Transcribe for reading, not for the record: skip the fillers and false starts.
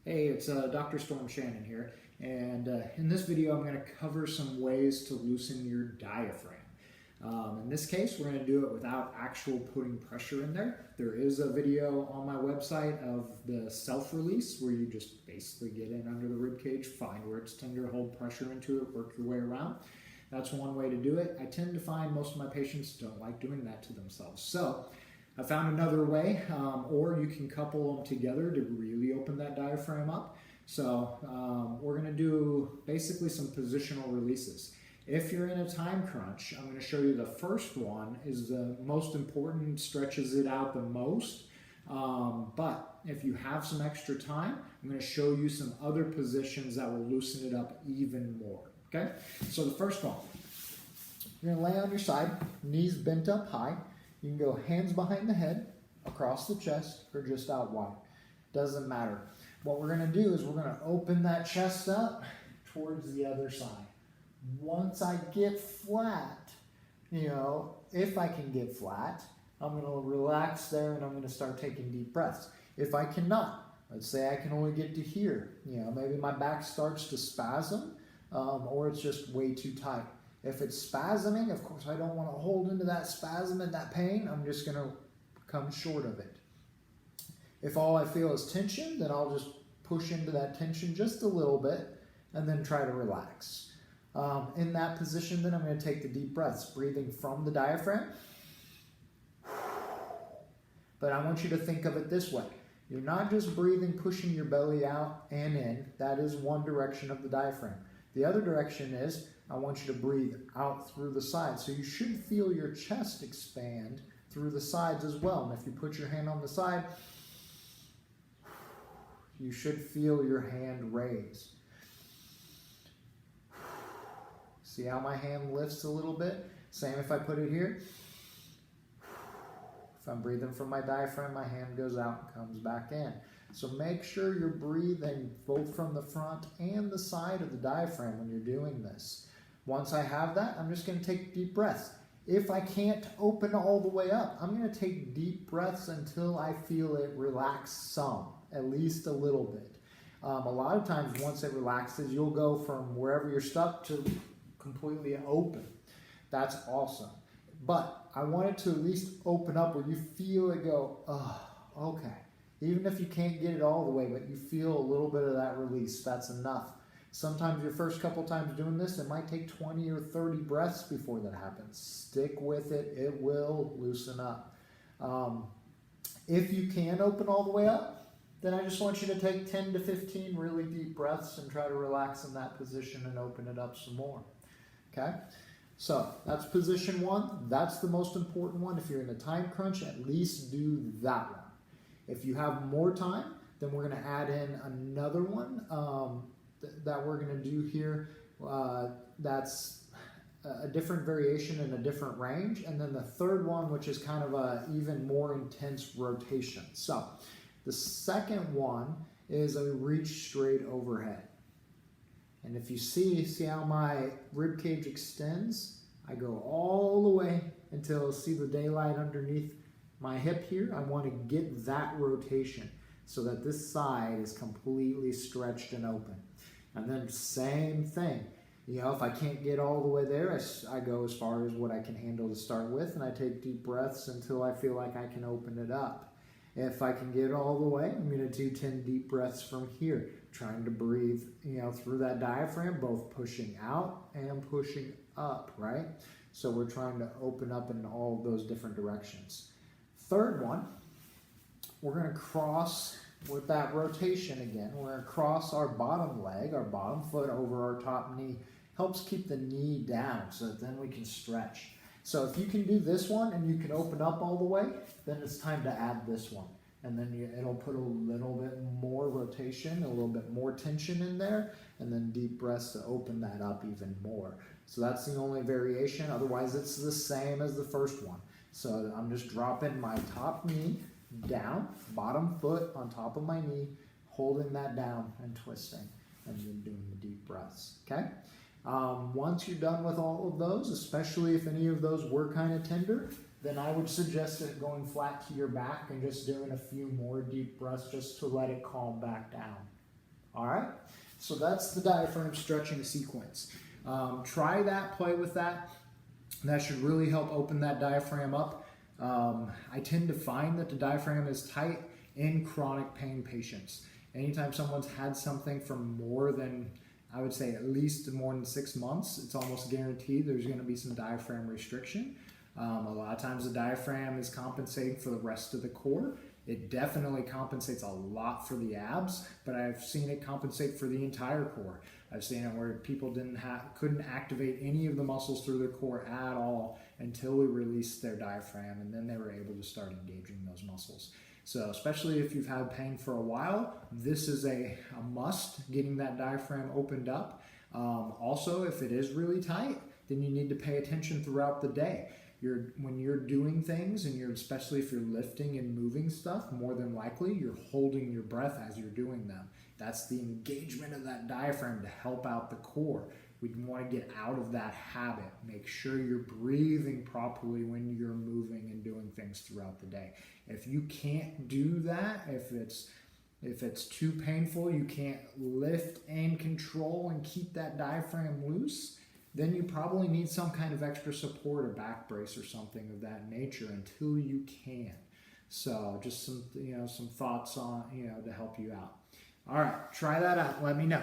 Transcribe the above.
Hey, it's Dr. Storm Shannon here, and in this video I'm going to cover some ways to loosen your diaphragm. In this case, we're going to do it without actual putting pressure in there. There is a video on my website of the self-release where you just basically get in under the rib cage, find where it's tender, hold pressure into it, work your way around. That's one way to do it. I tend to find most of my patients don't like doing that to themselves. So I found another way, or you can couple them together to really open that diaphragm up. So we're going to do basically some positional releases. If you're in a time crunch, I'm going to show you the first one is the most important, stretches it out the most. But if you have some extra time, I'm going to show you some other positions that will loosen it up even more. Okay, so the first one, you're going to lay on your side, knees bent up high. You can go hands behind the head, across the chest, or just out wide. Doesn't matter. What we're going to do is we're going to open that chest up towards the other side. Once I get flat, if I can get flat, I'm going to relax there and I'm going to start taking deep breaths. If I cannot, let's say I can only get to here, maybe my back starts to spasm or it's just way too tight. If it's spasming, of course, I don't want to hold into that spasm and that pain. I'm just going to come short of it. If all I feel is tension, then I'll just push into that tension just a little bit and then try to relax. In that position, then I'm going to take the deep breaths, breathing from the diaphragm. But I want you to think of it this way. You're not just breathing, pushing your belly out and in. That is one direction of the diaphragm. The other direction is I want you to breathe out through the sides. So you should feel your chest expand through the sides as well. And if you put your hand on the side, you should feel your hand raise. See how my hand lifts a little bit? Same if I put it here. If I'm breathing from my diaphragm, my hand goes out and comes back in. So make sure you're breathing both from the front and the side of the diaphragm when you're doing this. Once I have that, I'm just going to take deep breaths. If I can't open all the way up, I'm going to take deep breaths until I feel it relax some, at least a little bit. A lot of times once it relaxes, you'll go from wherever you're stuck to completely open. That's awesome. But I want it to at least open up where you feel it go, oh, okay. Even if you can't get it all the way, but you feel a little bit of that release, that's enough. Sometimes your first couple times doing this, it might take 20 or 30 breaths before that happens. Stick with it. It will loosen up. If you can open all the way up, then I just want you to take 10 to 15 really deep breaths and try to relax in that position and open it up some more. Okay? So that's position one. That's the most important one. If you're in a time crunch, at least do that one. If you have more time, then we're going to add in another one that we're going to do here. That's a different variation in a different range. And then the third one, which is kind of a even more intense rotation. So the second one is a reach straight overhead. And if you see how my rib cage extends, I go all the way until see the daylight underneath my hip here. I want to get that rotation so that this side is completely stretched and open. And then same thing. If I can't get all the way there, I go as far as what I can handle to start with, and I take deep breaths until I feel like I can open it up. If I can get all the way, I'm going to do 10 deep breaths from here, trying to breathe, through that diaphragm, both pushing out and pushing up, right? So we're trying to open up in all those different directions. Third one, we're going to cross with that rotation again. We're going to cross our bottom leg, our bottom foot over our top knee. Helps keep the knee down so that then we can stretch. So if you can do this one and you can open up all the way, then it's time to add this one. And then it'll put a little bit more rotation, a little bit more tension in there, and then deep breaths to open that up even more. So that's the only variation. Otherwise, it's the same as the first one. So I'm just dropping my top knee down, bottom foot on top of my knee, holding that down and twisting, and then doing the deep breaths, okay? Once you're done with all of those, especially if any of those were kind of tender, then I would suggest it going flat to your back and just doing a few more deep breaths just to let it calm back down. All right, so that's the diaphragm stretching sequence. Try that, play with that. That should really help open that diaphragm up. I tend to find that the diaphragm is tight in chronic pain patients. Anytime someone's had something for more than, I would say at least more than 6 months, it's almost guaranteed there's going to be some diaphragm restriction. A lot of times the diaphragm is compensating for the rest of the core. It definitely compensates a lot for the abs, but I've seen it compensate for the entire core. I've seen it where people couldn't activate any of the muscles through their core at all until we released their diaphragm, and then they were able to start engaging those muscles. So especially if you've had pain for a while, this is a must, getting that diaphragm opened up. Also, if it is really tight, then you need to pay attention throughout the day. When you're doing things, and especially if you're lifting and moving stuff, more than likely you're holding your breath as you're doing them. That's the engagement of that diaphragm to help out the core. We want to get out of that habit. Make sure you're breathing properly when you're moving and doing things throughout the day. If you can't do that, if it's too painful, you can't lift and control and keep that diaphragm loose, then you probably need some kind of extra support, a back brace or something of that nature until you can. So just some thoughts on, to help you out. All right, try that out. Let me know.